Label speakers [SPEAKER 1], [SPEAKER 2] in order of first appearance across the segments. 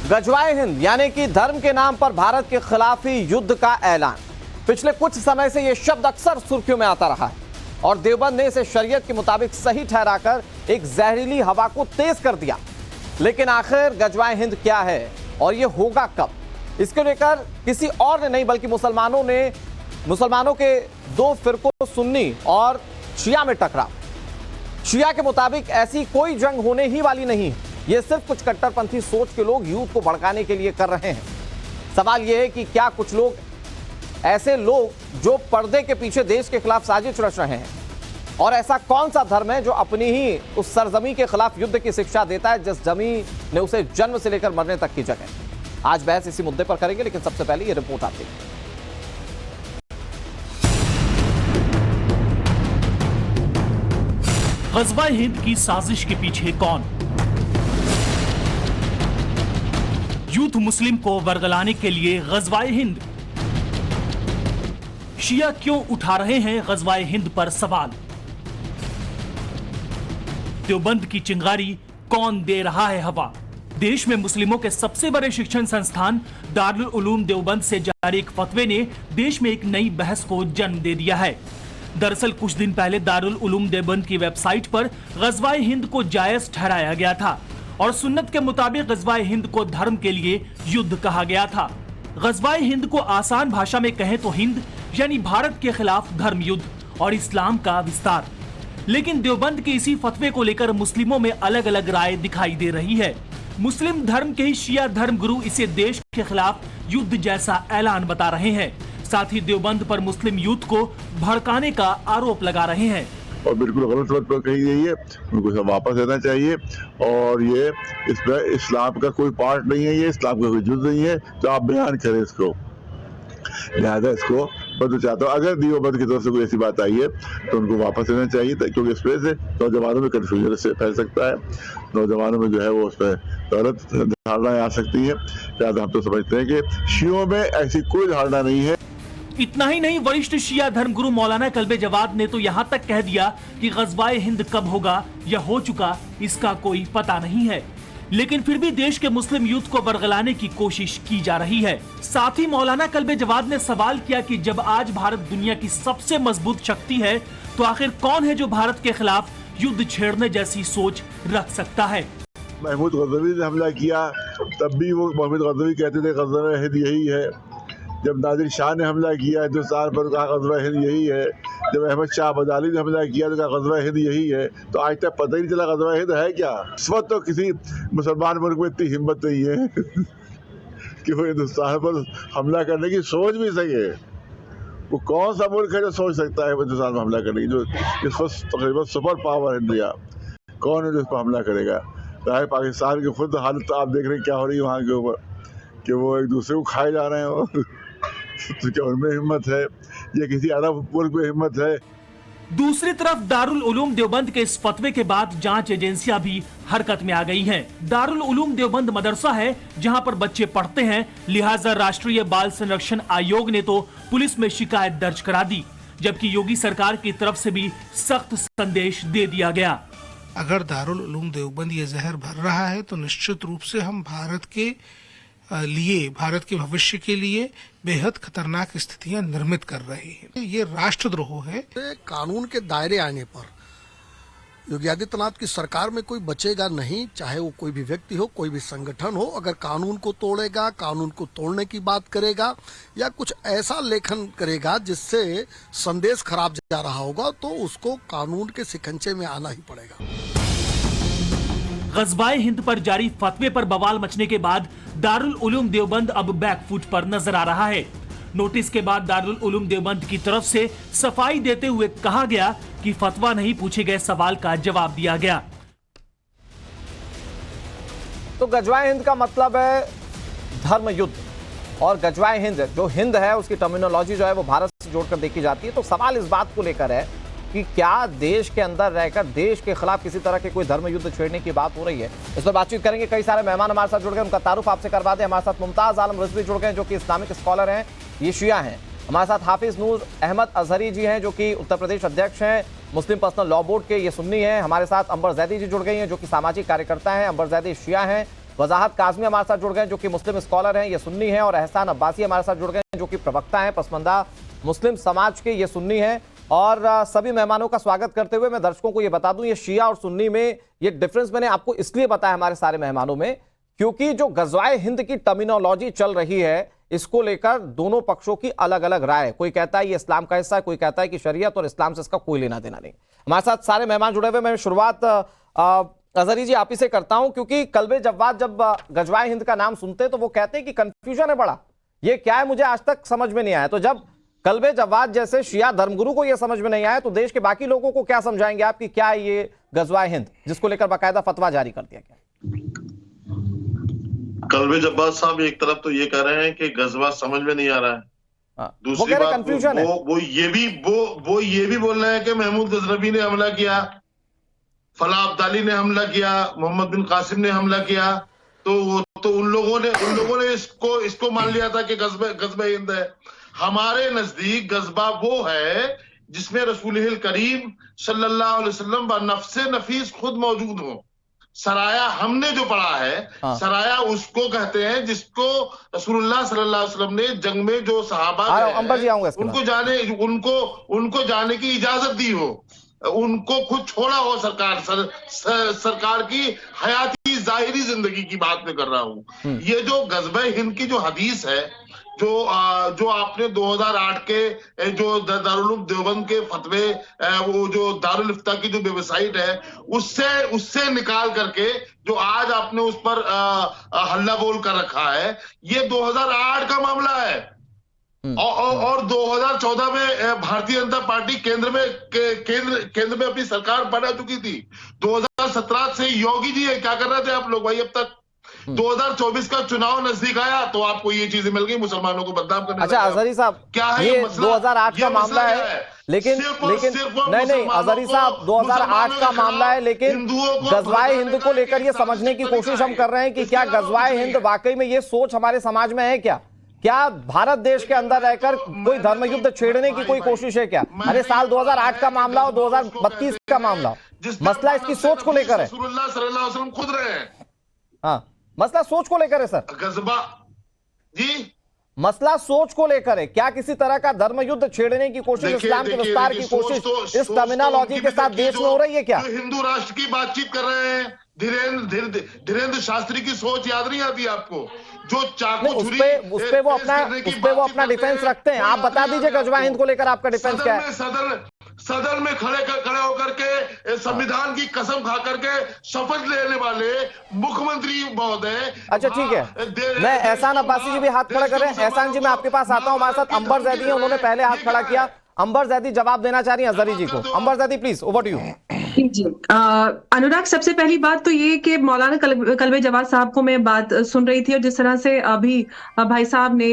[SPEAKER 1] गजवाए हिंद यानी कि धर्म के नाम पर भारत के खिलाफ ही युद्ध का ऐलान। पिछले कुछ समय से यह शब्द अक्सर सुर्खियों में आता रहा है और देवबंद ने इसे शरीयत के मुताबिक सही ठहराकर एक जहरीली हवा को तेज कर दिया। लेकिन आखिर गजवाए हिंद क्या है और यह होगा कब, इसको लेकर किसी और ने नहीं बल्कि मुसलमानों के दो फिरकों सुन्नी और शिया में टकराव। शिया के मुताबिक ऐसी कोई जंग होने ही वाली नहीं है, ये सिर्फ कुछ कट्टरपंथी सोच के लोग यूथ को भड़काने के लिए कर रहे हैं। सवाल यह है कि क्या कुछ लोग ऐसे लोग जो पर्दे के पीछे देश के खिलाफ साजिश रच रहे हैं, और ऐसा कौन सा धर्म है जो अपनी ही उस सरजमी के खिलाफ युद्ध की शिक्षा देता है जिस जमी ने उसे जन्म से लेकर मरने तक की जगह। आज बहस इसी मुद्दे पर करेंगे, लेकिन सबसे पहले ये रिपोर्ट आती है।
[SPEAKER 2] गजवा हिंद की साजिश के पीछे कौन? यूथ मुस्लिम को वर्गलाने के लिए गजवाए हिंद। शिया क्यों उठा रहे हैं गजवाए हिंद पर सवाल? देवबंद की चिंगारी कौन दे रहा है हवा? देश में मुस्लिमों के सबसे बड़े शिक्षण संस्थान दारुल उलूम देवबंद से जारी एक फतवे ने देश में एक नई बहस को जन्म दे दिया है। दरअसल कुछ दिन पहले दारुल उलूम देवबंद की वेबसाइट पर गजवाए हिंद को जायज ठहराया गया था और सुन्नत के मुताबिक गजवाए हिंद को धर्म के लिए युद्ध कहा गया था। गजवाए हिंद को आसान भाषा में कहें तो हिंद यानी भारत के खिलाफ धर्म युद्ध और इस्लाम का विस्तार। लेकिन देवबंद के इसी फतवे को लेकर मुस्लिमों में अलग अलग राय दिखाई दे रही है। मुस्लिम धर्म के ही शिया धर्म गुरु इसे देश के खिलाफ युद्ध जैसा ऐलान बता रहे हैं। साथ ही देवबंद पर मुस्लिम यूथ को भड़काने का आरोप लगा रहे हैं
[SPEAKER 3] और बिल्कुल गलत बात पर कही गई है, उनको सब वापस लेना चाहिए। और ये इसमें इस्लाम का कोई पार्ट नहीं है, ये इस्लाम का कोई जुज नहीं है, तो आप बयान करें इसको। लिहाजा इसको बदल चाहता हूँ, अगर देवबंद की तरफ से कोई ऐसी बात आई है तो उनको वापस लेना चाहिए, क्योंकि इस वजह से नौजवानों में कंफ्यूजन से फैल सकता है। नौजवानों में जो है वो उसमें गलत धारणाएं आ सकती है। लिहाजा हम तो समझते हैं कि शियों में ऐसी कोई धारणा नहीं है।
[SPEAKER 2] इतना ही नहीं, वरिष्ठ शिया धर्मगुरु मौलाना कल्बे जवाद ने तो यहाँ तक कह दिया कि गजवाए हिंद कब होगा या हो चुका इसका कोई पता नहीं है। लेकिन फिर भी देश के मुस्लिम यूथ को बरगलाने की कोशिश की जा रही है। साथ ही मौलाना कल्बे जवाद ने सवाल किया कि जब आज भारत दुनिया की सबसे मजबूत शक्ति है तो आखिर कौन है जो भारत के खिलाफ युद्ध छेड़ने जैसी सोच रख सकता है?
[SPEAKER 3] महमूद गजनवी ने हमला किया तब भी वो महमूद गजनवी कहते थे गजवा हिंद यही है। जब नादिर शाह ने हमला किया हिंदुस्तान पर, कहा गजवा हिंद यही है। जब अहमद शाह अब्दाली ने हमला किया तो कहा गजवा हिंद यही है। तो आज तक पता ही नहीं चला गजवा हिंद है क्या। इस वक्त तो किसी मुसलमान मुल्क में इतनी हिम्मत नहीं है कि वो हिंदुस्तान पर हमला करने की सोच भी सके। वो कौन सा मुल्क है जो सोच सकता है हिंदुस्तान में हमला करने की, जो इस वक्त तकरीबन सुपर पावर है इंडिया, कौन है जो इस पर हमला करेगा? चाहे पाकिस्तान की खुद हालत आप देख रहे हैं क्या हो रही है वहाँ के ऊपर, कि वो एक दूसरे को खाए जा रहे हैं। तो क्या उनमें हिम्मत है या किसी अरब मुल्क में हिम्मत है?
[SPEAKER 2] दूसरी तरफ दारुल उलूम देवबंद के इस फतवे के बाद जांच एजेंसियां भी हरकत में आ गई हैं। दारुल उलूम देवबंद मदरसा है जहां पर बच्चे पढ़ते हैं, लिहाजा राष्ट्रीय बाल संरक्षण आयोग ने तो पुलिस में शिकायत दर्ज करा दी, जबकि योगी सरकार की तरफ से भी सख्त संदेश दे दिया गया।
[SPEAKER 4] अगर दारुल उलूम देवबंद ये जहर भर रहा है तो निश्चित रूप से हम भारत के लिए, भारत के भविष्य के लिए बेहद खतरनाक स्थितियां निर्मित कर रहे हैं। ये राष्ट्रद्रोह है।
[SPEAKER 5] कानून के दायरे आने पर योगी आदित्यनाथ की सरकार में कोई बचेगा नहीं, चाहे वो कोई भी व्यक्ति हो, कोई भी संगठन हो। अगर कानून को तोड़ेगा, कानून को तोड़ने की बात करेगा या कुछ ऐसा लेखन करेगा जिससे संदेश खराब जा रहा होगा, तो उसको कानून के शिकंजे में आना ही पड़ेगा।
[SPEAKER 2] गजवाए हिंद पर जारी फतवे पर बवाल मचने के बाद दारुल उलूम देवबंद अब बैकफुट पर नजर आ रहा है। नोटिस के बाद दारुल उलूम देवबंद की तरफ से सफाई देते हुए कहा गया कि फतवा नहीं, पूछे गए सवाल का जवाब दिया गया।
[SPEAKER 1] तो गजवाए हिंद का मतलब है धर्म युद्ध, और गजवाए हिंद जो हिंद है उसकी टर्मिनोलॉजी जो है वो भारत से जोड़कर देखी जाती है। तो सवाल इस बात को लेकर है कि क्या देश के अंदर रहकर देश के खिलाफ किसी तरह के कोई धर्म युद्ध छेड़ने की बात हो रही है? इस पर बातचीत करेंगे। कई सारे मेहमान हमारे साथ जुड़ गए, उनका तारुफ आपसे करवा दें। हमारे साथ मुमताज आलम रिजवी जुड़ गए जो कि इस्लामिक स्कॉलर हैं, ये शिया हैं। हमारे साथ हाफिज नूर अहमद अजहरी जी हैं जो कि उत्तर प्रदेश अध्यक्ष हैं मुस्लिम पर्सनल लॉ बोर्ड के, ये सुन्नी हैं। हमारे साथ अंबर जैदी जी जुड़ गई हैं जो कि सामाजिक कार्यकर्ता हैं। अंबर जैदी शिया हैं वजाहत काज़मी हमारे साथ जुड़ गए जो कि मुस्लिम स्कॉलर हैं, ये सुन्नी हैं, और एहसान अब्बासी हमारे साथ जुड़ गए जो कि प्रवक्ता हैं पसमंदा मुस्लिम समाज के, ये सुन्नी हैं। और सभी मेहमानों का स्वागत करते हुए मैं दर्शकों को ये बता दूं, ये शिया और सुन्नी में ये डिफरेंस मैंने आपको इसलिए बताया हमारे सारे मेहमानों में, क्योंकि जो गज़वाए हिंद की टर्मिनोलॉजी चल रही है इसको लेकर दोनों पक्षों की अलग अलग राय। कोई कहता है ये इस्लाम का हिस्सा है, कोई कहता है कि शरीयत और इस्लाम से इसका कोई लेना देना नहीं। हमारे साथ सारे मेहमान जुड़े हुए। मैं शुरुआत अजहरी जी आप ही से करता हूं, क्योंकि कल्बे जव्वाद जब गज़वाए हिंद का नाम सुनते हैं तो वो कहते हैं कि कंफ्यूजन है बड़ा, ये क्या है मुझे आज तक समझ में नहीं आया। तो जब कल्बे जव्वाद जैसे शिया धर्मगुरु को यह समझ में नहीं आया तो देश के बाकी लोगों को क्या समझाएंगे आप कि क्या है ये गज़वाए हिंद, जिसको लेकर बाकायदा फतवा जारी कर दिया गया?
[SPEAKER 6] कल्बे जब्बार साहब एक तरफ तो ये कह रहे हैं कि गजवा समझ में नहीं आ रहा है, दूसरी बात
[SPEAKER 1] कंफ्यूजन है।
[SPEAKER 6] वो ये भी बोल रहे हैं कि महमूद गजनवी ने हमला किया, फलाह अब्दाली ने हमला किया, मोहम्मद बिन कासिम ने हमला किया, तो उन लोगों ने इसको मान लिया था कि गज़वा हिंद है। हमारे नजदीक गज़बा वो है जिसमें रसूल करीम सल्लल्लाहु अलैहि वसल्लम व नफ्से नफीस खुद मौजूद हो। सराया हमने जो पढ़ा है, सराया उसको कहते हैं जिसको रसूलुल्लाह सल्लल्लाहु अलैहि वसल्लम ने जंग में जो सहाबा उनको जाने की इजाजत दी हो, उनको खुद छोड़ा हो सरकार की हयाती जाहिरी जिंदगी की बात में कर रहा हूं। ये जो गज़वा हिंद की जो हदीस है, जो आपने 2008 के जो दारुल उलूम देवबंद के फतवे, वो जो दारुल इफ्ता की जो वेबसाइट है उससे निकाल करके जो आज आपने उस पर हल्ला बोल कर रखा है, ये 2008 का मामला है। और 2014 में भारतीय जनता पार्टी केंद्र में अपनी सरकार बना चुकी थी। 2017 से योगी जी क्या कर रहे थे आप लोग भाई अब तक? 2024 का चुनाव नजदीक आया तो आपको ये चीजें मिल गई, मुसलमानों को बदनाम करने।
[SPEAKER 1] अच्छा अजहरी साहब,
[SPEAKER 6] क्या है
[SPEAKER 1] ये 2008 का मामला है, लेकिन नहीं अजहरी साहब 2008 का मामला है, लेकिन गज़वाए हिंद को लेकर ये समझने की कोशिश हम कर रहे हैं कि क्या गज़वाए हिंद वाकई में ये सोच हमारे समाज में है क्या भारत देश के अंदर रहकर कोई धर्म युद्ध छेड़ने की कोई कोशिश है क्या? अरे साल 2008 का मामला हो, 2032 का मामला हो, मसला इसकी सोच को लेकर है।
[SPEAKER 6] रसूलुल्लाह सल्लल्लाहु अलैहि वसल्लम खुद रहे हैं।
[SPEAKER 1] हाँ, मसला सोच को लेकर है सर।
[SPEAKER 6] गज़वा जी,
[SPEAKER 1] मसला सोच को लेकर है। क्या किसी तरह का धर्म युद्ध छेड़ने की कोशिश, इस्लाम के विस्तार की कोशिश इस टर्मिनोलॉजी के साथ देश में हो रही है क्या?
[SPEAKER 6] हिंदू राष्ट्र की बातचीत कर रहे हैं, धीरेन्द्र शास्त्री की सोच याद नहीं आती आपको? जो चाकू छुरी
[SPEAKER 1] उस पे वो अपना डिफेंस रखते हैं। आप बता दीजिए गज़वा हिंद को लेकर आपका डिफेंस क्या है?
[SPEAKER 6] सदन में खड़े होकर के संविधान की कसम खा करके शपथ लेने वाले मुख्यमंत्री महोदय।
[SPEAKER 1] अच्छा ठीक है, मैं एहसान अब्बासी जी भी हाथ खड़ा कर रहे हैं। एहसान जी मैं आपके पास आता हूं, हमारे साथ अंबर जैदी हैं, उन्होंने पहले हाथ खड़ा किया। अंबर जैदी जवाब देना चाह रही हैं अजहरी जी को। Ambar Zaidi please, over to you.
[SPEAKER 7] जी अनुराग, सबसे पहली बात तो ये कि मौलाना कल्बे जवाद साहब को मैं बात सुन रही थी और जिस तरह से अभी भाई साहब ने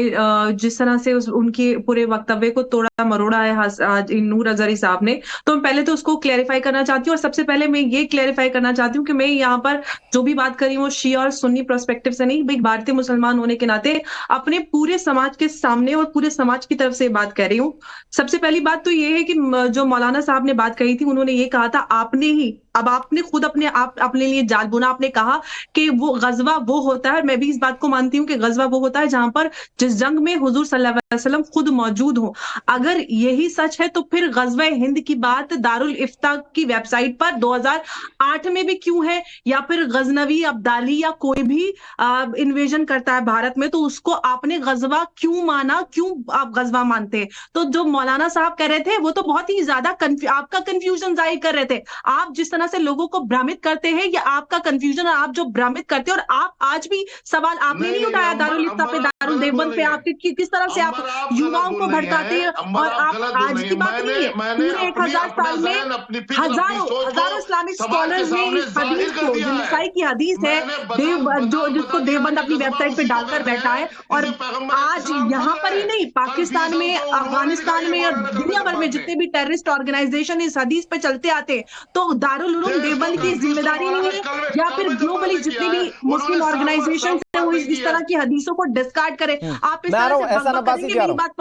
[SPEAKER 7] जिस तरह से उनके पूरे वक्तव्य को तोड़ा मरोड़ा है नूर अजहरी साहब ने, तो मैं पहले तो उसको क्लैरिफाई करना चाहती हूँ। और सबसे पहले मैं ये क्लैरिफाई करना चाहती हूँ कि मैं यहाँ पर जो भी बात कर रही हूँ शिया और सुन्नी पर्सपेक्टिव से नहीं, भाई भारतीय मुसलमान होने के नाते अपने पूरे समाज के सामने और पूरे समाज की तरफ से बात कर रही हूँ। सबसे पहली बात तो ये है कि जो मौलाना साहब ने बात कही थी, उन्होंने ये कहा था आपने खुद अपने लिए जाल बुना। आपने कहा कि वो गज़वा वो होता है, और मैं भी इस बात को मानती हूँ कि गज़वा वो होता है जहां पर जिस जंग में हुजूर सल्लल्लाहु अलैहि वसल्लम खुद मौजूद हो। अगर यही सच है तो फिर गज़वा हिंद की बात दारुल इफ्ता की वेबसाइट पर 2008 में भी क्यों है? या फिर गजनवी अब्दाली या कोई भी इन्वेजन करता है भारत में तो उसको आपने गज़वा क्यों माना, क्यों आप गज़वा मानते हैं? तो जो मौलाना साहब कह रहे थे वो तो बहुत ही ज्यादा आपका कंफ्यूजन जाहिर कर रहे थे। आप जिस तरह से लोगों को भ्रमित करते हैं, या आपका कंफ्यूजन, आप जो भ्रमित करते हैं, और आप आज भी सवाल आपने नहीं उठाया दारुल इफ्ता पे, दारुल देवबंद पे, आपके किस तरह से आप युवाओं को भड़काते हैं। और आप आज की बात नहीं है, पूरे 1000 साल में हजारों इस्लामिक स्कॉलर्स ने इस हदीस को, जो नसाई की हदीस है, जिसको देवबंद अपनी वेबसाइट पे डालकर बैठा है। और आज यहाँ पर ही नहीं, पाकिस्तान में, अफगानिस्तान में और दुनिया भर में जितने भी टेररिस्ट ऑर्गेनाइजेशन इस हदीस पे चलते आते हैं, तो दारुल दारुल उलूम देवबंद की जिम्मेदारी नहीं है या फिर ग्लोबली जितनी भी मुस्लिम ऑर्गेनाइजेशन है वो इस तरह की हदीसों को डिस्कार्ड करें? आप इस तरह से बकबक करेंगे, मेरी बात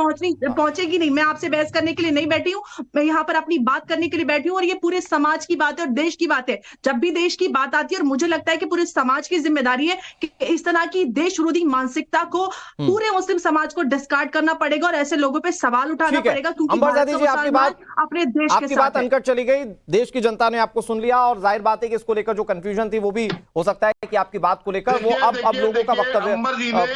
[SPEAKER 7] पहुंचेगी नहीं। मैं आपसे बहस करने के लिए नहीं बैठी हूँ, मैं यहाँ पर अपनी बात करने के लिए बैठी हूँ और ये पूरे समाज की बात है और देश की बात है। जब भी देश की बात आती है और मुझे लगता है कि पूरे समाज की जिम्मेदारी है कि इस तरह की देश विरोधी मानसिकता को पूरे मुस्लिम समाज को डिस्कार्ड करना पड़ेगा और ऐसे लोगों पे सवाल उठाना पड़ेगा, क्योंकि
[SPEAKER 1] अंबरजादी जी, आपकी बात
[SPEAKER 7] अपने देश के
[SPEAKER 1] आपकी
[SPEAKER 7] साथ
[SPEAKER 1] बात अनकट चली गई, देश की जनता ने आपको सुन लिया और जाहिर बात है कि इसको लेकर जो कंफ्यूजन थी वो भी हो सकता है कि आपकी बात को लेकर वो अब लोगों का वक्तव्य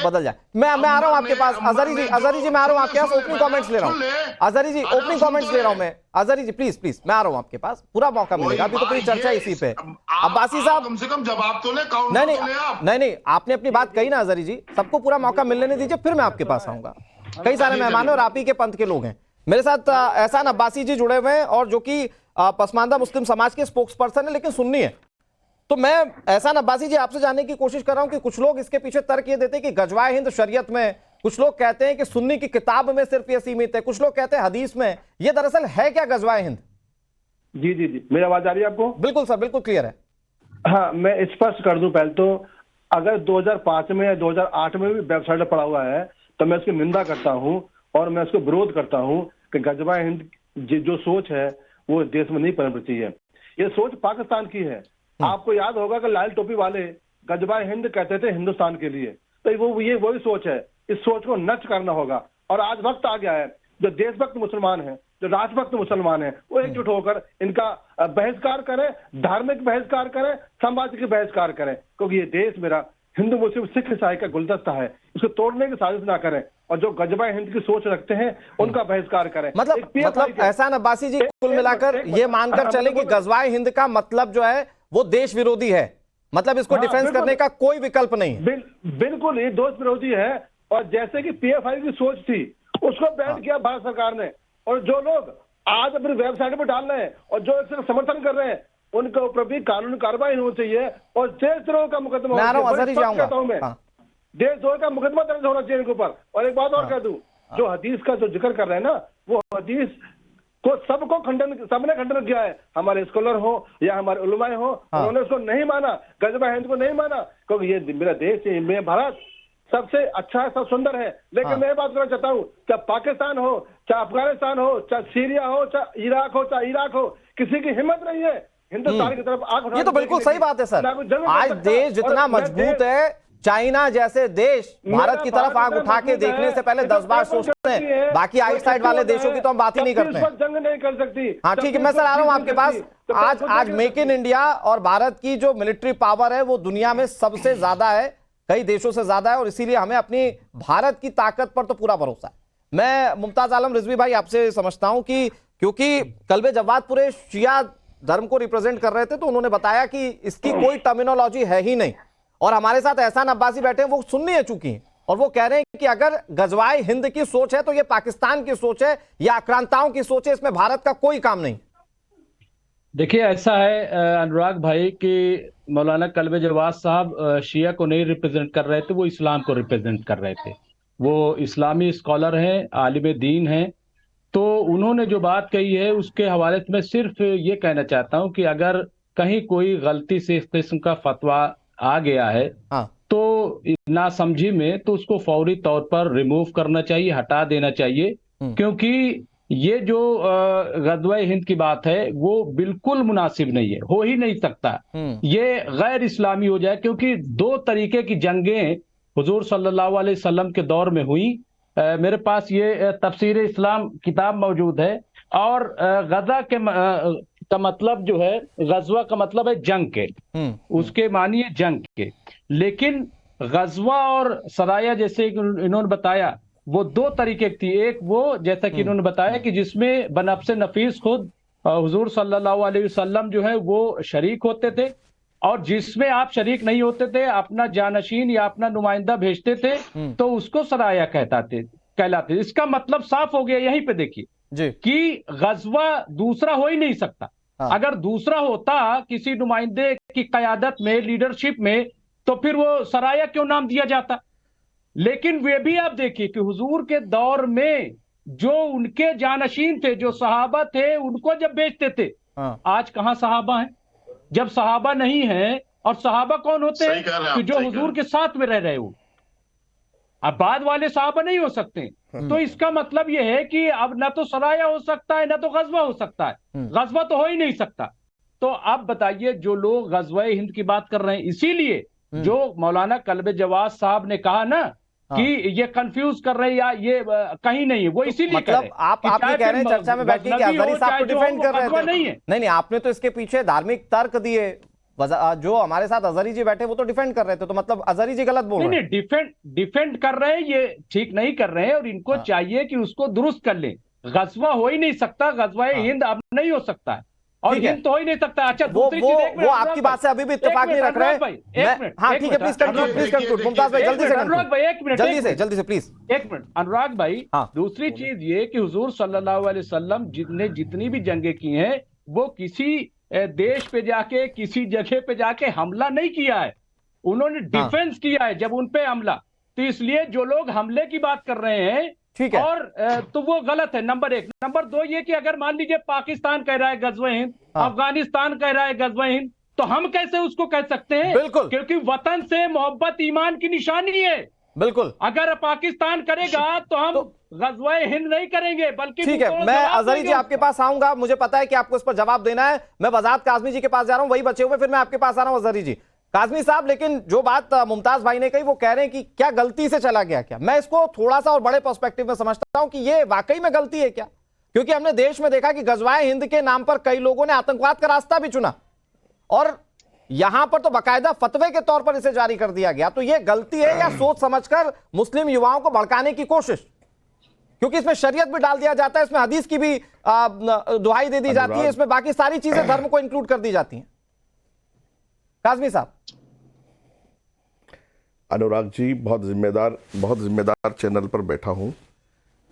[SPEAKER 1] बदल जाए। मैं आ रहा हूं आपके पास अजहरी जी मैं आ रहा हूं आपके पास, ओपनिंग कमेंट्स ले रहा हूं। अजहरी जी ओपनिंग कमेंट्स ले रहा हूं मैं। अजहरी जी प्लीज मैं आ रहा हूं आपके पास, पूरा मौका मिलेगा, अभी तो पूरी चर्चा इसी पे। अब्बासी साहब
[SPEAKER 6] कम से कम जवाब तो ले,
[SPEAKER 1] नहीं आपने अपनी बात कही ना अजहरी जी, सबको पूरा मौका मिलने नहीं दीजिए, फिर मैं आपके पास आऊंगा। कई सारे मेहमान और आप ही के पंथ के लोग हैं मेरे साथ। एहसान अब्बासी जी जुड़े हुए हैं और जो कि पसमानदा मुस्लिम समाज के स्पोक्स पर्सन है लेकिन सुन्नी है। तो मैं एहसान अब्बासी जी आपसे जानने की कोशिश कर रहा हूं कि कुछ लोग इसके पीछे तर्क ये देते हैं कि गजवाए हिंद शरीयत में, कुछ लोग कहते हैं कि सुन्नी की किताब में सिर्फ ये सीमित है, कुछ लोग कहते हैं हदीस में। ये दरअसल है क्या गजवाए हिंद?
[SPEAKER 8] जी जी जी, मेरी आवाज आ रही है आपको?
[SPEAKER 1] बिल्कुल सर, बिल्कुल क्लियर है।
[SPEAKER 8] हाँ, मैं स्पष्ट कर दूं पहले तो, अगर 2005 में या 2008 में भी वेबसाइट पर पड़ा हुआ है तो मैं उसकी निंदा करता हूं और मैं उसको विरोध करता हूं कि गजवाए हिंद जो सोच है वो देश में नहीं पनपनी चाहिए। ये सोच पाकिस्तान की है। आपको याद होगा कि लाल टोपी वाले गजवाए हिंद कहते थे हिंदुस्तान के लिए, तो वही सोच है। इस सोच को नष्ट करना होगा और आज वक्त आ गया है जो देशभक्त मुसलमान हैं, जो राष्ट्रभक्त मुसलमान हैं, वो एकजुट होकर इनका बहिष्कार करें, धार्मिक बहिष्कार करें, सामाजिक बहिष्कार करें, क्योंकि ये देश मेरा हिंदू मुस्लिम सिख ईसाई का गुलदस्ता है। इसको तोड़ने की साजिश ना करें और जो गजवाए हिंद की सोच रखते हैं उनका बहिष्कार करें।
[SPEAKER 1] मतलब एहसान अब्बासी जी, कुल मिलाकर ये मानकर चले कि गजवाए हिंद का मतलब जो है वो देश विरोधी है, मतलब इसको डिफेंस करने का कोई विकल्प नहीं।
[SPEAKER 8] बिल्कुल ये देश विरोधी है। और जैसे कि PFI की सोच थी उसको बैन किया भारत सरकार ने, और जो लोग आज अपनी वेबसाइट पर डाल रहे हैं और जो सिर्फ समर्थन कर रहे हैं उनके ऊपर भी कानूनी कार्रवाई होनी चाहिए और देशद्रोह का मुकदमा देशद्रोह का मुकदमा दर्ज होना चाहिए इनके ऊपर। और एक बात और कह दूं, जो हदीस का जो जिक्र कर रहे हैं ना, वो हदीस को सबने खंडन किया है। हमारे स्कॉलर हो या हमारे उलमाए हो, उन्होंने उसको नहीं माना, गजवाए हिंद को नहीं माना, क्योंकि ये मेरा देश है, मेरा भारत सबसे अच्छा है, सब सुंदर है। लेकिन मैं बात करना चाहता हूँ, चाहे पाकिस्तान हो, चाहे अफगानिस्तान हो, चाहे सीरिया हो, चाहे इराक हो, चाहे इराक हो, किसी की हिम्मत नहीं है हिंदुस्तान की तरफ आंख उठाने।
[SPEAKER 1] ये तो बिल्कुल सही बात है सर। आज देश जितना मजबूत है, चाइना जैसे देश भारत की तरफ आंख उठा के देखने से पहले 10 बार सोचते हैं। बाकी आइससाइड वाले देशों की तो हम बात ही नहीं करते हैं।
[SPEAKER 8] जंग नहीं कर सकती।
[SPEAKER 1] हाँ ठीक है, मैं सर आ रहा हूँ आपके पास। आज मेक इन इंडिया और भारत की जो मिलिट्री पावर है वो दुनिया में सबसे ज्यादा है, कई देशों से ज्यादा है, और इसीलिए हमें अपनी भारत की ताकत पर तो पूरा भरोसा है। मैं मुमताज आलम रिजवी भाई आपसे समझता हूं कि क्योंकि कल्बे जवाद पूरे शिया धर्म को रिप्रेजेंट कर रहे थे, तो उन्होंने बताया कि इसकी कोई टर्मिनोलॉजी है ही नहीं, और हमारे साथ एहसान अब्बासी बैठे हैं, वो सुन्नी है चुकी हैं, और वो कह रहे हैं कि अगर गजवाए हिंद की सोच है तो ये पाकिस्तान की सोच है या आक्रांताओं की सोच है, इसमें भारत का कोई काम नहीं।
[SPEAKER 9] देखिए ऐसा है अनुराग भाई कि मौलाना कल्बे जवाद साहब शिया को नहीं रिप्रेजेंट कर रहे थे, वो इस्लाम को रिप्रेजेंट कर रहे थे। वो इस्लामी स्कॉलर हैं, आलिम दीन हैं, तो उन्होंने जो बात कही है उसके हवाले से मैं सिर्फ ये कहना चाहता हूं कि अगर कहीं कोई गलती से इस किस्म का फतवा आ गया है तो नासमझी में, तो उसको फौरी तौर पर रिमूव करना चाहिए, हटा देना चाहिए, क्योंकि ये जो गज़वा हिंद की बात है वो बिल्कुल मुनासिब नहीं है, हो ही नहीं सकता। ये गैर इस्लामी हो जाए, क्योंकि दो तरीके की जंगें हुजूर सल्लल्लाहु अलैहि वसल्लम के दौर में हुई। मेरे पास ये तफसीर इस्लाम किताब मौजूद है, और गज़ा के का मतलब जो है, गज़वा का मतलब है जंग के, उसके मानिए जंग के। लेकिन गज़वा और सराया जैसे इन्होंने बताया वो दो तरीके की थी। एक वो जैसा कि इन्होंने बताया कि जिसमें बनफ्स नफीस खुद हुजूर सल्लल्लाहु अलैहि वसल्लम जो है वो शरीक होते थे, और जिसमें आप शरीक नहीं होते थे, अपना जानशीन या अपना नुमाइंदा भेजते थे, तो उसको सराया कहलाते। इसका मतलब साफ हो गया यहीं पे देखिए कि गज़वा दूसरा हो ही नहीं सकता। अगर दूसरा होता किसी नुमाइंदे की क़यादत में, लीडरशिप में, तो फिर वो सराया क्यों नाम दिया जाता। लेकिन वे भी आप देखिए कि हुजूर के दौर में जो उनके जानशीन थे, जो सहाबा थे, उनको जब बेचते थे, आज कहां सहाबा हैं, जब सहाबा नहीं है, और सहाबा कौन होते
[SPEAKER 6] सही कह रहे हैं
[SPEAKER 9] हैं
[SPEAKER 6] आप,
[SPEAKER 9] कि जो
[SPEAKER 6] सही कह
[SPEAKER 9] हुजूर के साथ में रह रहे हो। अब बाद वाले सहाबा नहीं हो सकते, तो इसका मतलब यह है कि अब ना तो सराया हो सकता है, ना तो गजवा हो सकता है। गजवा तो हो ही नहीं सकता। तो अब बताइए, जो लोग गजवा हिंद की बात कर रहे हैं, इसीलिए जो मौलाना कल्बे जवाद साहब ने कहा ना कि ये कंफ्यूज कर रहे हैं या ये कहीं नहीं है, वो इसीलिए
[SPEAKER 1] मतलब आप
[SPEAKER 9] कि
[SPEAKER 1] ये
[SPEAKER 9] चाहे
[SPEAKER 1] कह रहे हैं
[SPEAKER 9] फिर
[SPEAKER 1] चर्चा में बैठ के कि
[SPEAKER 9] गजनवी
[SPEAKER 1] अजहरी
[SPEAKER 9] हो,
[SPEAKER 1] साहब
[SPEAKER 9] चाहे
[SPEAKER 1] को
[SPEAKER 9] जो
[SPEAKER 1] डिफेंड
[SPEAKER 9] हो,
[SPEAKER 1] कर रहे
[SPEAKER 9] गजवा
[SPEAKER 1] थे।
[SPEAKER 9] नहीं है।
[SPEAKER 1] नहीं, आपने तो इसके पीछे धार्मिक तर्क दिए। जो हमारे साथ अजहरी जी बैठे वो तो डिफेंड कर रहे थे, तो मतलब अजहरी जी गलत बोल रहे हैं।
[SPEAKER 9] नहीं, डिफेंड कर रहे हैं, ये ठीक नहीं कर रहे हैं, और इनको चाहिए कि उसको दुरुस्त कर लें। गजवा हो ही नहीं सकता, गजवा हिंद अब नहीं हो सकता है, और
[SPEAKER 1] ठीक है।
[SPEAKER 9] हिंद तो हो ही नहीं सकता। अच्छा,
[SPEAKER 1] वो
[SPEAKER 9] दूसरी चीज, एक मिनट,
[SPEAKER 1] वो आपकी बात से अभी भी इत्तेफाक नहीं रख रहे हैं। हाँ ठीक है, प्लीज कंक्लूड मुमताज भाई, जल्दी से
[SPEAKER 9] अनुराग भाई, एक मिनट,
[SPEAKER 1] जल्दी से प्लीज।
[SPEAKER 9] एक मिनट अनुराग भाई।
[SPEAKER 1] हाँ।
[SPEAKER 9] दूसरी चीज ये कि हुजूर सल्लल्लाहु अलैहि वसल्लम ने जितनी भी जंगें की हैं, वो किसी देश पे जाके, किसी जगह पे जाके हमला नहीं किया है, उन्होंने डिफेंस किया है जब उन पे हमला। तो इसलिए जो लोग हमले की बात कर रहे हैं,
[SPEAKER 1] ठीक है,
[SPEAKER 9] और तो वो गलत है, नंबर एक। नंबर दो ये कि अगर मान लीजिए पाकिस्तान कह रहा है गजवा हिंद, अफगानिस्तान कह रहा है गजवा हिंद, तो हम कैसे उसको कह सकते हैं?
[SPEAKER 1] बिल्कुल,
[SPEAKER 9] क्योंकि वतन से मोहब्बत ईमान की निशानी है।
[SPEAKER 1] बिल्कुल।
[SPEAKER 9] अगर पाकिस्तान करेगा तो हम गजवाए हिंद नहीं करेंगे, बल्कि
[SPEAKER 1] ठीक है, मैं अजहरी जी आपके पास आऊंगा, मुझे पता है कि आपको इस पर जवाब देना है। मैं वजाहत काज़मी जी के पास जा रहा हूं, वही बचे हुए, फिर मैं आपके पास आ रहा हूं अजहरी जी। काज़मी साहब, लेकिन जो बात मुमताज भाई ने कही, वो कह रहे हैं कि क्या गलती से चला गया क्या? मैं इसको थोड़ा सा और बड़े पर्सपेक्टिव में समझता हूं कि ये वाकई में गलती है क्या? क्योंकि हमने देश में देखा कि गजवाए हिंद के नाम पर कई लोगों ने आतंकवाद का रास्ता भी चुना, और यहां पर तो बाकायदा फतवे के तौर पर इसे जारी कर दिया गया। तो यह गलती है या सोच समझकर मुस्लिम युवाओं को भड़काने की कोशिश? क्योंकि इसमें शरीयत भी डाल दिया जाता है, इसमें हदीस की भी दुहाई दे दी जाती है, इसमें बाकी सारी चीजें धर्म को इंक्लूड कर दी जाती हैं। काज़मी साहब।
[SPEAKER 10] अनुराग जी, बहुत जिम्मेदार चैनल पर बैठा हूं।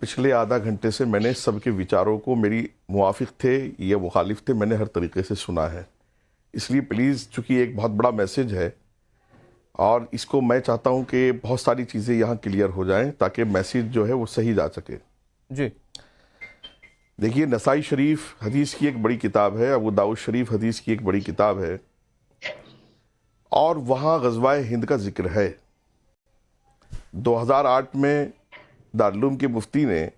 [SPEAKER 10] पिछले आधा घंटे से मैंने सबके विचारों को, मेरी मुवाफिक थे या मुखालिफ थे, मैंने हर तरीके से सुना है। इसलिए प्लीज़, चूंकि एक बहुत बड़ा मैसेज है और इसको मैं चाहता हूं कि बहुत सारी चीज़ें यहाँ क्लियर हो जाएं ताकि मैसेज जो है वो सही जा सके।
[SPEAKER 1] जी
[SPEAKER 10] देखिए, नसाई शरीफ हदीस की एक बड़ी किताब है, अबू दाऊद शरीफ हदीस की एक बड़ी किताब है, और वहाँ गज़वाए हिंद का जिक्र है। 2008 में दारुल के मुफ्ती ने,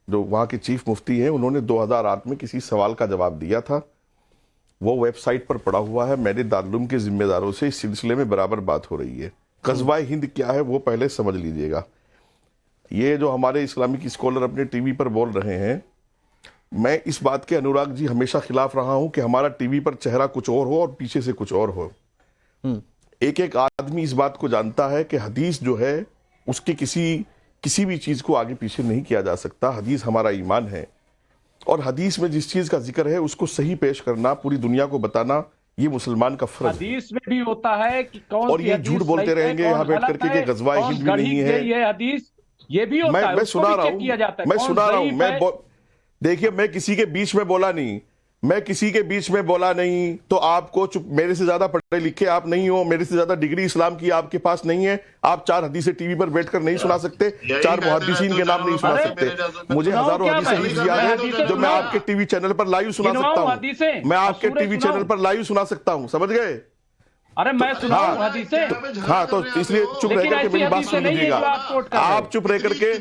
[SPEAKER 10] जो वहाँ के चीफ मुफ्ती हैं, उन्होंने 2008 में किसी सवाल का जवाब दिया था। वो वेबसाइट पर पड़ा हुआ है। मैंने दारुल के जिम्मेदारों से इस सिलसिले में बराबर बात हो रही है। गज़वाए हिंद क्या है वो पहले समझ लीजिएगा। ये जो हमारे इस्लामिक स्कॉलर अपने टीवी पर बोल रहे हैं, मैं इस बात के, अनुराग जी, हमेशा खिलाफ रहा हूं कि हमारा टीवी पर चेहरा कुछ और हो और पीछे से कुछ और हो। एक एक आदमी इस बात को जानता है कि हदीस जो है उसके किसी भी चीज को आगे पीछे नहीं किया जा सकता। हदीस हमारा ईमान है, और हदीस में जिस चीज का जिक्र है उसको सही पेश करना, पूरी दुनिया को बताना, ये मुसलमान का फर्ज है।
[SPEAKER 9] हदीस में भी होता है कि कौन,
[SPEAKER 10] और ये झूठ बोलते रहेंगे यहाँ बैठ करके कि गज़वाए हिंद भी नहीं है।
[SPEAKER 9] ये हदीस ये भी होता है,
[SPEAKER 10] मैं सुना रहा हूँ, देखिए, मैं किसी के बीच में बोला नहीं, तो आपको चुप, मेरे से ज्यादा पढ़े लिखे आप नहीं हो, मेरे से ज्यादा डिग्री इस्लाम की आपके पास नहीं है, आप 4 हदीसें टीवी पर बैठकर नहीं सुना सकते, 4 मुहद्दिसीन के नाम नहीं सुना सकते। मुझे हजारों हदीसें याद है जो मैं आपके टीवी चैनल पर लाइव सुना सकता हूँ। मैं आपके टीवी चैनल पर लाइव सुना सकता हूँ, समझ गए?
[SPEAKER 9] अरे मैं सुना हूं हदीसें।
[SPEAKER 10] हाँ, तो इसलिए चुप रह करके मेरी बात सुन लीजिएगा। आप चुप रह करके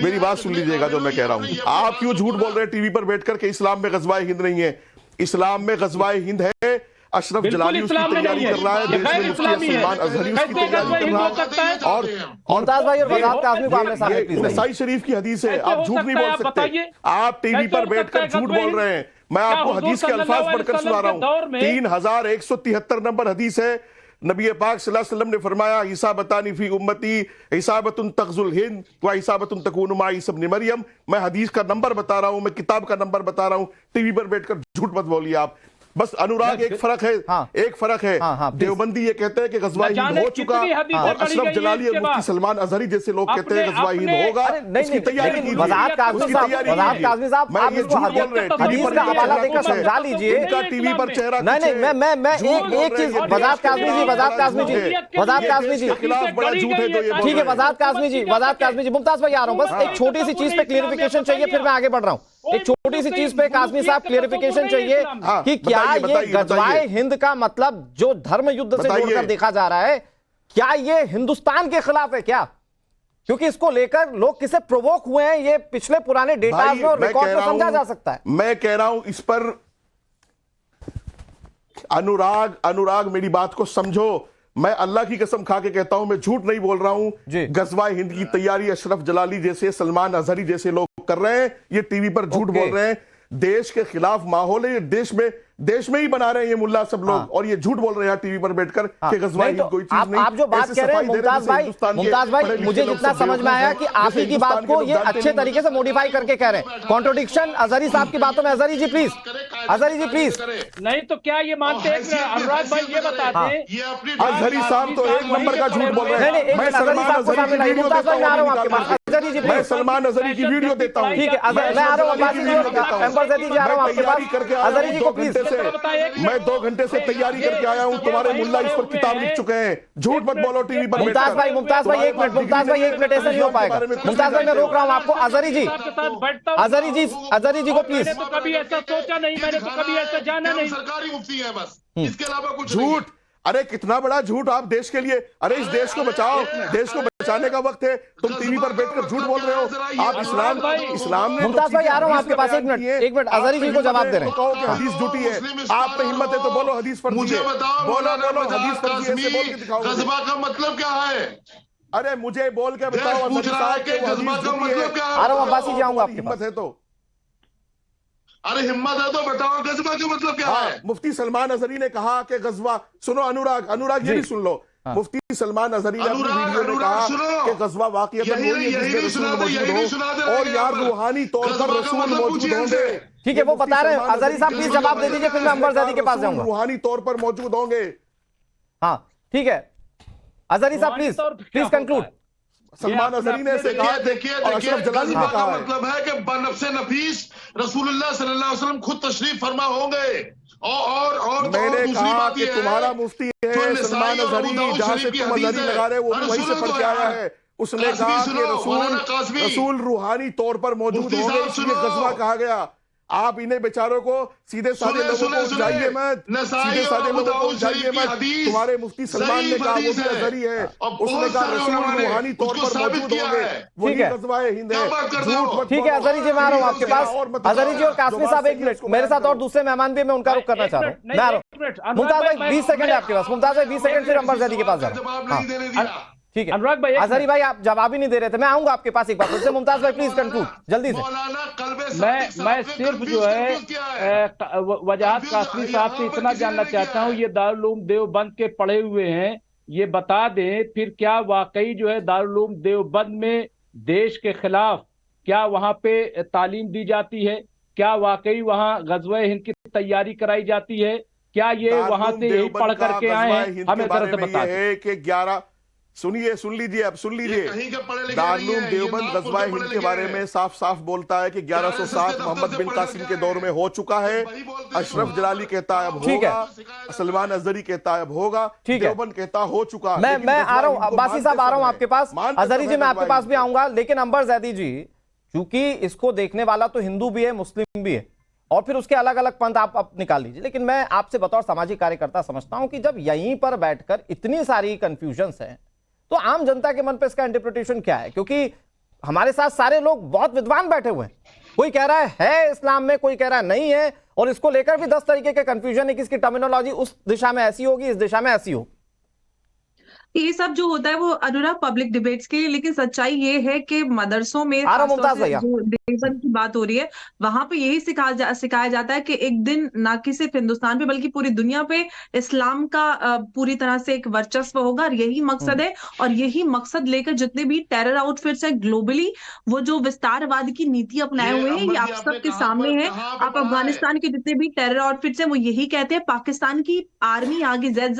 [SPEAKER 10] मेरी बात सुन लीजिएगा जो मैं कह रहा हूँ। आप क्यों झूठ बोल रहे हैं टीवी पर बैठ करके इस्लाम में गज़वाए हिंद नहीं है? इस्लाम में गज़वाए हिंद है। अशरफ जलाली उसकी तैयारी कर रहा है, देश में मुफ्ती सलमान अजहरी उसकी तैयारी कर रहा है, और
[SPEAKER 1] मुमताज भाई और वज़ाहत काज़मी को आमने सामने प्लीज।
[SPEAKER 10] नसाई शरीफ की हदीस है, आप झूठ नहीं बोल सकते। आप टीवी पर बैठकर झूठ बोल रहे हैं। मैं आपको हदीस के अल्फाज पढ़कर सुना रहा हूँ। 3173 नंबर हदीस है। नबी पाक सल्लल्लाहु अलैहि वसल्लम ने फरमाया, हिसाबतानी फी उम्मती हिसाबतुन तग़ज़ुल हिंद व हिसाबतुन तकूनु माई ईसा इब्न मरियम। मैं हदीस का नंबर बता रहा हूं, मैं किताब का नंबर बता रहा हूं। टीवी पर बैठकर झूठ मत बोलिए आप। बस अनुराग, एक फर्क है, एक फर्क है। देवबंदी ये कहते हैं कि गज़वाए हिंद हो चुका, और अशरफ जलाली और मुफ्ती सलमान अजहरी जैसे लोग कहते हैं गज़वाए हिंद होगा। उसकी तैयारी कीजिए,
[SPEAKER 1] वज़ाहत काज़मी साहब, आप इसको हदीस का हवाला देकर समझा लीजिए।
[SPEAKER 10] इनका टीवी पर चेहरा
[SPEAKER 1] नहीं, मैं एक चीज, वज़ाहत काज़मी जी,
[SPEAKER 10] खिलाफ बड़ा झूठ है जो ये,
[SPEAKER 1] ठीक है, वज़ाहत काज़मी जी, मुमताज भाई आ रहा हूं, बस एक छोटी सी चीज पे क्लियरिफिकेशन चाहिए, फिर मैं आगे बढ़ रहा हूं। एक छोटी सी चीज पे कासमी साहब क्लियरिफिकेशन चाहिए कि क्या ये गजवाए हिंद का मतलब जो धर्म युद्ध से जोड़कर देखा जा रहा है, क्या ये हिंदुस्तान के खिलाफ है क्या? क्योंकि इसको लेकर लोग किसे प्रोवोक हुए हैं ये पिछले पुराने डेटा में और रिकॉर्ड में समझा जा सकता है।
[SPEAKER 10] मैं कह रहा हूं इस पर अनुराग मेरी बात को समझो। मैं अल्लाह की कसम खा के कहता हूं, मैं झूठ नहीं बोल रहा हूं। गजवाए हिंद की तैयारी अशरफ जलाली जैसे, सलमान अजहरी जैसे लोग कर रहे हैं, ये टीवी पर झूठ बोल रहे हैं। देश के खिलाफ माहौल है, ये देश में ही बना रहे हैं ये मुल्ला सब लोग, और ये झूठ बोल रहे हैं टीवी पर बैठकर कि गजवाए हिंद कोई चीज नहीं।
[SPEAKER 1] आप जो बात कह रहे हैं मुमताज भाई मुझे जितना समझ में आया कि आप ही की बात को ये अच्छे तरीके से मॉडिफाई करके कह रहे हैं। कॉन्ट्रोडिक्शन अजहरी साहब की बातों में। अजहरी जी प्लीज
[SPEAKER 9] नहीं तो क्या ये मानते हैं कि अनुराग भाई ये बता दें,
[SPEAKER 10] अजहरी साहब तो एक नंबर का झूठ बोल रहे हैं। मैं सलमान अजहरी की वीडियो देता हूं।
[SPEAKER 1] ठीक है, मैं आ रहा हूं अजहरी जी को प्लीज।
[SPEAKER 10] मैं 2 घंटे से तैयारी करके आया हूं, तुम्हारे मुल्ला इस पर किताब लिख चुके हैं। झूठ मत बोलो टीवी पर।
[SPEAKER 1] मुमताज भाई एक मिनट ऐसे नहीं हो पाएगा। मुमताज भाई मैं रोक रहा हूं आपको। अजहरी जी को प्लीज।
[SPEAKER 9] तो कभी ऐसा सोचा नहीं, मैंने तो कभी ऐसा जाना नहीं।
[SPEAKER 6] सरकारी मुफ्ती है बस, इसके अलावा कुछ
[SPEAKER 10] झूठ। अरे कितना बड़ा झूठ आप देश के लिए। अरे इस देश को बचाओ, देश को बचाने का वक्त है। तुम टीवी पर बैठकर झूठ बोल रहे हो। आप इस्लाम ने।
[SPEAKER 1] मुमताज भाई आ रहा हूं आपके पास, एक मिनट अजहरी जी को जवाब दे रहे हैं।
[SPEAKER 10] कहो कि हदीस झूठी है, आप पे हिम्मत है तो बोलो हदीस पर।
[SPEAKER 6] मुझे बताओ,
[SPEAKER 10] बोलो हदीस पर बोल के दिखाओ।
[SPEAKER 6] गजबा का मतलब क्या है?
[SPEAKER 10] अरे मुझे बोल के बताओ
[SPEAKER 6] पूछ रहा है कि गजबा का मतलब क्या है?
[SPEAKER 1] आ रहा हूं अब्बासी जी, आऊंगा आपके पास।
[SPEAKER 10] हिम्मत है तो।
[SPEAKER 6] अरे हिम्मत है तो बताओ गजबा का मतलब क्या है?
[SPEAKER 10] मुफ्ती सलमान अजहरी ने कहा कि गजवा, सुनो अनुराग ये भी सुन लो। मुफ्ती सलमान अजहरी ने अपनी वीडियो में कहा कि गजवा वाकईतन वही है जिसमें रसूल मौजूद हो और यार रूहानी तौर पर रसूल मौजूद होंगे।
[SPEAKER 1] ठीक है, वो बता रहे हैं। अजहरी साहब प्लीज जवाब दे दीजिए, फिर मैं अंबरज़ादी के पास जाऊंगा।
[SPEAKER 10] रूहानी तौर पर मौजूद होंगे।
[SPEAKER 1] हाँ ठीक है, अजहरी साहब प्लीज कंक्लूड।
[SPEAKER 10] सलमान अजहरी ने ऐसे कहा।
[SPEAKER 6] देखिए
[SPEAKER 10] अशरफ जलाली ने कहा,
[SPEAKER 6] मतलब है कि बनफ्से नफीस रसूलुल्लाह सल्लल्लाहु अलैहि वसल्लम खुद तशरीफ फरमा होंगे। और
[SPEAKER 10] मैंने
[SPEAKER 6] दूसरी
[SPEAKER 10] कहा
[SPEAKER 6] बात
[SPEAKER 10] कि
[SPEAKER 6] ये
[SPEAKER 10] तुम्हारा मुफ्ती है सलमान अजहरी, जहां से तुम अजहरी लगा रहे वो वहीं से पढ़ के आया है। उसने कहा कि रसूल रूहानी तौर पर मौजूद होंगे, इसलिए गजवा कहा गया। आप इन्हें बेचारों को सीधे साधे लोगों को उलझाइए मत, सीधे साधे लोगों को उलझाइए मत। तुम्हारे मुफ्ती सलमान ने कहा वो भी अजहरी है, उसने कहा रसूल रूहानी तौर पर मौजूद होंगे, वही गजवाए हिंद है। झूठ मत।
[SPEAKER 1] ठीक है अजहरी जी, मैं आ रहा हूं आपके पास। अजहरी जी और कासमी साहब एक मिनट, मेरे साथ और दूसरे मेहमान भी, मैं उनका रुख करना चाह रहा हूं। मैं आ रहा हूं। मुमताज भाई 20 सेकंड है आपके पास। मुमताज भाई 20 सेकंड, फिर अंबरज़ादी के पास जा रहा हूं। ठीक है
[SPEAKER 9] अनुराग भाई,
[SPEAKER 1] अजहरी भाई आप जवाब ही नहीं दे रहे थे, मैं आऊंगा आपके पास एक बार फिर से। मुमताज भाई प्लीज कंक्लूड जल्दी से।
[SPEAKER 9] मैं सिर्फ जो है वजाहत कासमी साहब से इतना जानना चाहता हूं, ये दारुल उलूम देवबंद के पढ़े हुए हैं, ये बता दें फिर क्या वाकई जो है दारुल उलूम देवबंद में देश के खिलाफ क्या वहां पे तालीम दी जाती है? क्या वाकई वहां गजवा हिंद की तैयारी कराई जाती है? क्या ये वहां से यही पढ़ करके आए हैं? हमें जरा से बता दें
[SPEAKER 10] कि 11 सुन लीजिए दारुल उलूम देवबंद गजवा हिंद के बारे में साफ साफ बोलता है कि 1107 मोहम्मद बिन कासिम के दौर में हो चुका है। अशरफ जलाली कहता है अब होगा, सलमान अजहरी कहता है अब होगा, देवबंद कहता हो चुका।
[SPEAKER 1] मैं आ रहा हूं अब्बासी साहब, आ रहा हूं आपके पास। अजहरी जी मैं आपके पास भी आऊंगा, लेकिन अंबरज़ादी जी क्योंकि इसको देखने वाला तो हिंदू भी है मुस्लिम भी है और फिर उसके अलग अलग पंथ आप निकाल लीजिए, लेकिन मैं आपसे बतौर सामाजिक कार्यकर्ता समझता हूं कि जब यहीं पर बैठकर इतनी सारी कंफ्यूजन्स हैं तो आम जनता के मन पे इसका इंटरप्रिटेशन क्या है? क्योंकि हमारे साथ सारे लोग बहुत विद्वान बैठे हुए हैं, कोई कह रहा है इस्लाम में, कोई कह रहा है नहीं है, और इसको लेकर भी 10 तरीके के कंफ्यूजन है कि इसकी टर्मिनोलॉजी उस दिशा में ऐसी होगी, इस दिशा में ऐसी हो।
[SPEAKER 7] ये सब जो होता है वो अनुराग पब्लिक डिबेट्स के लिए, लेकिन सच्चाई ये है कि मदरसों में जो देवबंद की बात हो रही है वहां पे यही सिखाया जाता है कि एक दिन ना कि सिर्फ हिंदुस्तान पे बल्कि पूरी दुनिया पे इस्लाम का पूरी तरह से एक वर्चस्व होगा, और यही मकसद है। और यही मकसद लेकर जितने भी टेरर आउटफिट्स है ग्लोबली, वो जो विस्तारवाद की नीति अपनाए हुए हैं, ये आप सबके सामने है। आप अफगानिस्तान के जितने भी टेरर आउटफिट्स हैं वो यही कहते हैं, पाकिस्तान की आर्मी आगे जैद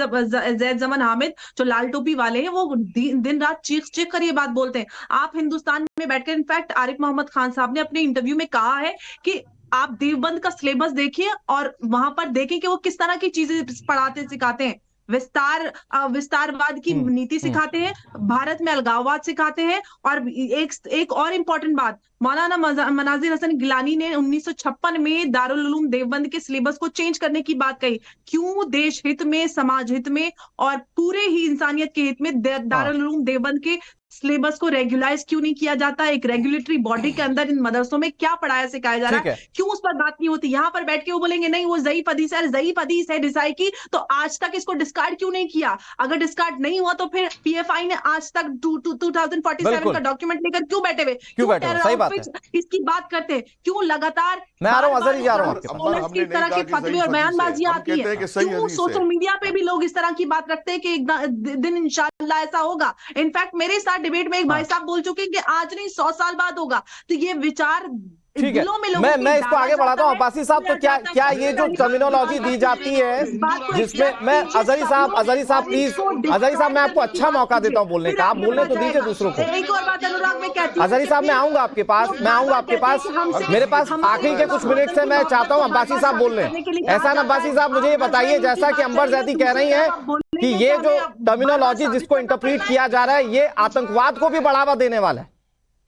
[SPEAKER 7] जमन हामिद जो लाल टोपी वाले हैं वो दिन रात चीख कर ये बात बोलते हैं। आप हिंदुस्तान में बैठकर, इनफैक्ट आरिफ मोहम्मद खान साहब ने अपने इंटरव्यू में कहा है कि आप देवबंद का सिलेबस देखिए और वहां पर देखें कि वो किस तरह की चीजें पढ़ाते सिखाते हैं। विस्तारवाद की नीति सिखाते हैं, भारत में अलगाववाद सिखाते हैं। और एक और इम्पोर्टेंट बात, मौलाना मनाजिर हसन गिलानी ने 1956 में दारुल उलूम देवबंद के सिलेबस को चेंज करने की बात कही। क्यों? देश हित में, समाज हित में और पूरे ही इंसानियत के हित में दारुल उलूम देवबंद के सिलेबस को रेगुलाइज क्यों नहीं किया जाता? एक रेगुलेटरी बॉडी के अंदर इन मदरसों में क्या पढ़ाया सिखाया जा रहा है, क्यों उस पर बात नहीं होती? यहाँ पर बैठ के वो बोलेंगे नहीं वो ज़ईफ हदीस है, ज़ईफ हदीस है डिसाई की, तो आज तक इसको डिस्कार्ड क्यों नहीं किया? अगर डिस्कार्ड नहीं हुआ तो फिर पीएफआई ने आज तक 2047 का डॉक्यूमेंट लेकर क्यों बैठे हुए?
[SPEAKER 1] सही बात है।
[SPEAKER 7] इसकी बात करते हैं, क्यों लगातार
[SPEAKER 1] मैं आ रहा हूं, अजहरी जा रहा हूं आपके
[SPEAKER 7] पास। इस तरह के फतवे और बयानबाजी आती है, क्यों सोशल मीडिया पे भी लोग इस तरह की बात रखते हैं कि एक दिन इंशाल्लाह ऐसा होगा। इनफैक्ट मेरे साथ डिबेट में एक भाई साहब बोल चुके हैं कि आज नहीं 100 साल बाद होगा। तो ये विचार
[SPEAKER 1] ठीक है, मैं इसको आगे बढ़ाता हूं। अब्बासी साहब, तो क्या ये जो टर्मिनोलॉजी दी जाती है जिसमें मैं अजहरी साहब प्लीज, अजहरी साहब मैं आपको अच्छा मौका देता हूं बोलने का, आप बोलने तो दीजिए दूसरों को।
[SPEAKER 7] एक और बात अनुराग मैं कहती हूं,
[SPEAKER 1] अजहरी साहब मैं आऊंगा आपके पास, मेरे पास आखिरी के कुछ मिनट से मैं चाहता हूं अब्बासी साहब बोल लें। ऐसा ना अब्बासी साहब, मुझे ये बताइए, जैसा कि अंबर जैदी कह रही है कि ये जो टर्मिनोलॉजी जिसको इंटरप्रीट किया जा रहा है ये आतंकवाद को भी बढ़ावा देने वाला है,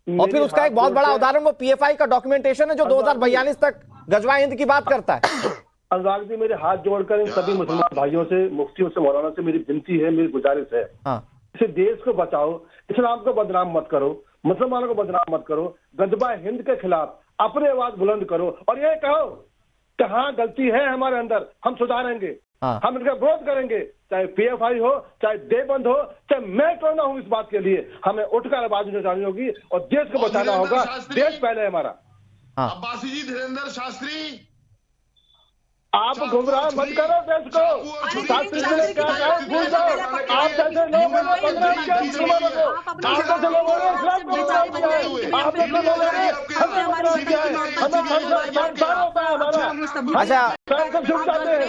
[SPEAKER 1] और फिर उसका एक बहुत बड़ा उदाहरण वो पीएफआई का डॉक्यूमेंटेशन है जो 2042 तक गजवा हिंद की बात करता है।
[SPEAKER 8] अनुराग जी, मेरे हाथ जोड़कर इन सभी मुसलमान भाइयों से, मुफ्तियों से, मौलाना से मेरी विनती है, मेरी गुजारिश है, इसे देश को बचाओ, इस्लाम को बदनाम मत करो, मुसलमानों को बदनाम मत करो, गजवा हिंद के खिलाफ अपनी आवाज बुलंद करो और ये कहो कहाँ गलती है हमारे अंदर, हम सुधारेंगे, हम इनका विरोध करेंगे, चाहे पीएफआई हो, चाहे देवबंद हो, चाहे मैं क्यों ना हूं। इस बात के लिए हमें उठकर आवाज उठानी होगी और देश को बचाना होगा। देश पहले है हमारा।
[SPEAKER 6] अब्बासी जी, धीरेन्द्र शास्त्री,
[SPEAKER 8] आप गुमराह मत करो देश को। शास्त्री जी ने क्या कहा भूल जाओ। आप जैसे लोगों ने बदनाम किया मुसलमानों को, आप जैसे लोगों ने इस्लाम को बदनाम किया है, आप जैसे लोगों ने हमें बदनाम किया है, हमें संसार होता है हमारा।
[SPEAKER 1] अच्छा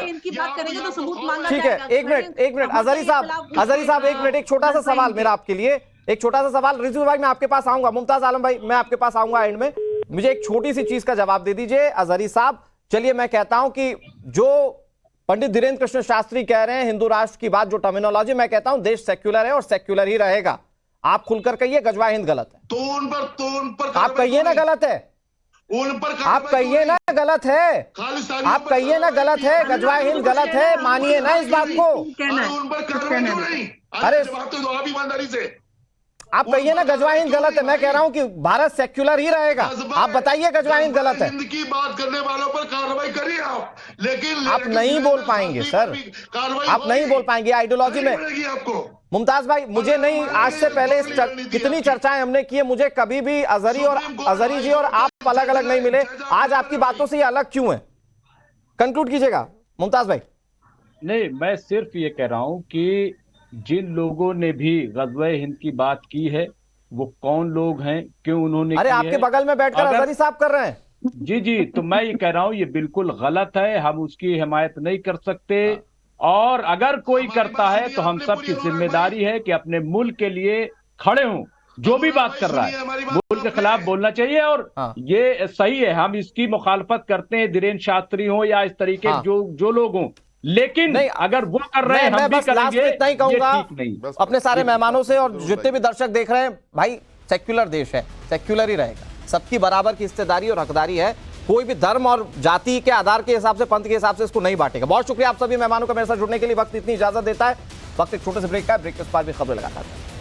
[SPEAKER 7] इनकी बात करेंगे तो सबूत मांगा
[SPEAKER 1] ठीक है, एक मिनट अजहरी साहब एक मिनट, एक छोटा सा सवाल मेरा आपके लिए, एक छोटा सा सवाल। रिजवी भाई मैं आपके पास आऊंगा, मुमताज आलम भाई मैं आपके पास आऊंगा एंड में, मुझे एक छोटी सी चीज का जवाब दे दीजिए अजहरी साहब। चलिए मैं कहता हूं कि जो पंडित धीरेन्द्र कृष्ण शास्त्री कह रहे हैं हिंदू राष्ट्र की बात, जो टर्मिनोलॉजी, मैं कहता हूं देश सेक्युलर है और सेक्युलर ही रहेगा। आप खुलकर कहिए गजवा हिंद गलत है,
[SPEAKER 6] तो उन पर
[SPEAKER 1] आप कहिए ना गलत है,
[SPEAKER 6] उन पर
[SPEAKER 1] आप कहिए ना गलत है, आप कहिए ना गलत है, गजवा हिंद गलत है, मानिए ना इस बात को।
[SPEAKER 6] उन पर कार्रवाई क्यों नहीं?
[SPEAKER 1] अरे
[SPEAKER 6] जवाब तो दो आप ईमानदारी से।
[SPEAKER 1] आप कहिए ना गजवा हिंद गलत है, मैं कह रहा हूं कि भारत सेक्युलर ही रहेगा, आप बताइए गजवा हिंद गलत है।
[SPEAKER 6] हिंद की बात करने वालों पर कार्रवाई करिए आप, लेकिन
[SPEAKER 1] आप नहीं बोल पाएंगे सर, आप नहीं बोल पाएंगे आइडियोलॉजी में।
[SPEAKER 6] आपको
[SPEAKER 1] मुमताज भाई, मुझे नहीं, आज से पहले कितनी चर्चाएं हमने की है, मुझे कभी भी अजहरी जी और आप अलग अलग नहीं मिले, आज आपकी बातों से ये अलग क्यों है? कंक्लूड कीजिएगा मुमताज भाई।
[SPEAKER 9] नहीं, मैं सिर्फ ये कह रहा हूं कि जिन लोगों ने भी गज़वा हिंद की बात की है वो कौन लोग हैं, क्यों उन्होंने
[SPEAKER 1] अरे
[SPEAKER 9] की
[SPEAKER 1] आपके
[SPEAKER 9] है?
[SPEAKER 1] बगल में बैठकर अजहरी साहब कर रहे हैं।
[SPEAKER 9] जी, तो मैं ये कह रहा हूं ये बिल्कुल गलत है, हम उसकी हिमायत नहीं कर सकते, और अगर कोई करता है तो हम सब की जिम्मेदारी है कि अपने मुल्क के लिए खड़े हों। जो भी बात कर रहा है मुल्क के खिलाफ बोलना चाहिए, और ये सही है, हम इसकी मुखालफत करते हैं, धीरेन्द्र शास्त्री हो या इस तरीके जो लोग हों, लेकिन नहीं, अगर वो कर रहे हैं हम भी करेंगे,
[SPEAKER 1] इतना ही कहूंगा अपने सारे मेहमानों से और जितने भी दर्शक देख रहे हैं, भाई सेक्युलर देश है, सेक्युलर ही रहेगा, सबकी बराबर की हिस्सेदारी और हकदारी है, कोई भी धर्म और जाति के आधार के हिसाब से, पंथ के हिसाब से इसको नहीं बांटेगा। बहुत शुक्रिया आप सभी मेहमानों का मेरे साथ जुड़ने के लिए। वक्त इतनी इजाजत देता है, वक्त एक छोटे से ब्रेक का, ब्रेक के बाद भी खबरें लगातार।